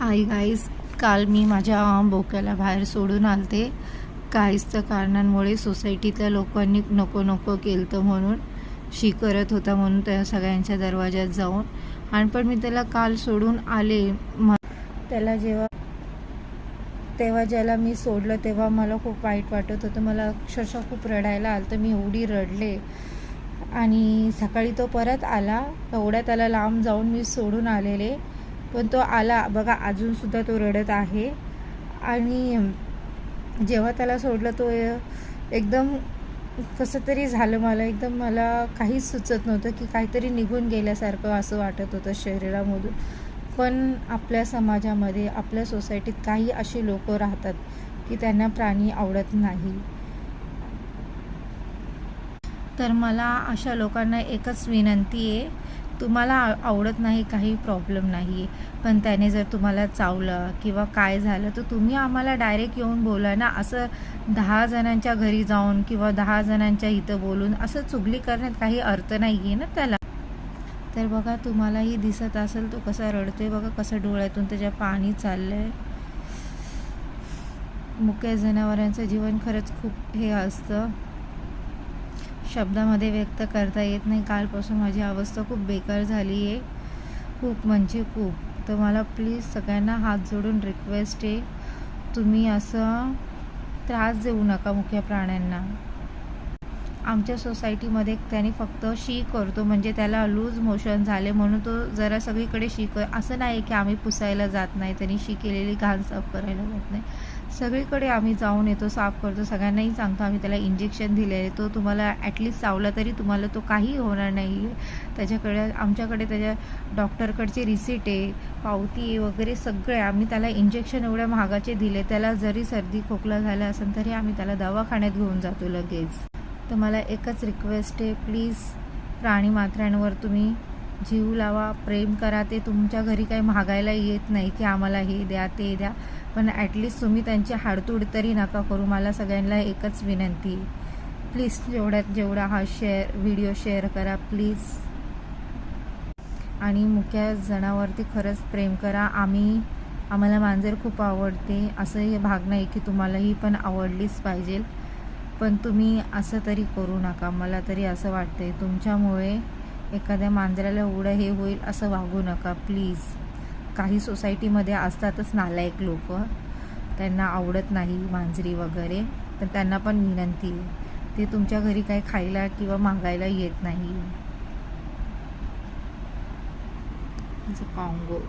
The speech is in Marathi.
आई गाईस, काल मी माझ्या बोक्याला बाहेर सोडून आलते. काहीच कारणांमुळे सोसायटीतल्या लोकांनी नको नको केलं म्हणून शी करत होता म्हणून त्या सगळ्यांच्या दरवाज्यात जाऊन. आणि पण मी त्याला काल सोडून आले. त्याला तेव्हा ज्याला मी सोडलं तेव्हा मला खूप वाईट वाटत होतं. मला अक्षरशः खूप रडायला आलं. तर मी एवढी रडले. आणि सकाळी तो परत आला. एवढ्या त्याला लांब जाऊन मी सोडून आलेले, पण तो आला बघा, अजूनसुद्धा तो रडत आहे. आणि जेव्हा त्याला सोडलं तो एकदम कसं तरी झालं. मला काहीच सुचत नव्हतं, की काहीतरी निघून गेल्यासारखं असं वाटत होतं शरीरामधून. पण आपल्या समाजामध्ये, आपल्या सोसायटीत काही अशी लोक राहतात की त्यांना प्राणी आवडत नाही. तर मला अशा लोकांना एकच विनंती आहे, तुम्हाला आवडत नाही काही प्रॉब्लेम नाही आहे, पण त्याने जर तुम्हाला चावलं किंवा काय झालं तर तुम्ही आम्हाला डायरेक्ट येऊन बोला ना. असं 10 जणांच्या घरी जाऊन किंवा 10 जणांच्या इथं बोलून असं चुगली करण्यात काही अर्थ नाही आहे ना त्याला. तर बघा, तुम्हालाही दिसत असेल तो कसा रडतोय बघा, कसं डोळ्यातून त्याच्या पाणी चाललं आहे. मुक्या जनावरांचं जीवन खरंच खूप हे असतं, शब्दामध्ये व्यक्त करता येत नाही. कालपासून माझी अवस्था खूप बेकार झाली आहे, खूप म्हणजे खूप. तर मला प्लीज सगळ्यांना हात जोडून रिक्वेस्ट आहे, तुम्ही असं त्रास देऊ नका मुक्या प्राण्यांना. आमच्या सोसायटीमध्ये त्याने फक्त शी करतो, म्हणजे त्याला लूज मोशन झाले म्हणून तो जरा सगळीकडे शी असं नाही की आम्ही पुसायला जात नाही, त्यांनी शी केलेली घाण साफ करायला जात नाही. सगळीकडे आम्ही जाऊन येतो, साफ करतो, सगळ्यांनाही सांगतो. आम्ही त्याला इंजेक्शन दिले आहे. तो तुम्हाला ॲटलिस्ट चावला तरी तुम्हाला तो काही होणार नाही आहे. आमच्याकडे त्याच्या डॉक्टरकडची रिसीट आहे, पावती आहे वगैरे सगळे. आम्ही त्याला इंजेक्शन एवढ्या महागाचे दिले. त्याला जरी सर्दी खोकला झाला असेल तरी आम्ही त्याला दवाखान्यात घेऊन जातो लगेच. तर मला एकच रिक्वेस्ट आहे, प्लीज प्राणी मात्रांवर तुम्ही जीव लावा, प्रेम करा. ते तुमच्या घरी काही मागायला येत नाही की आम्हाला हे द्या ते द्या, पण ॲटलिस्ट तुम्ही त्यांची हाडतूड तरी नका करू. मला सगळ्यांना एकच विनंती आहे, प्लीज जेवढा हा व्हिडिओ शेअर करा प्लीज. आणि मुक्या जनावरती खरंच प्रेम करा. आम्हाला मांजर खूप आवडते, असं हे भाग नाही की तुम्हालाही पण आवडलीच पाहिजे, पण तुम्ही असं तरी करू नका. मला तरी असं वाटतंय, तुमच्यामुळे एखाद्या मांजराला एवढं हे होईल असं वागू नका प्लीज. काही सोसायटीमध्ये असतातच नालायक लोक, त्यांना आवडत नाही मांजरी वगैरे, तर त्यांना पण विनंती आहे, ते तुमच्या घरी काही खायला किंवा मागायला येत नाही. काँगो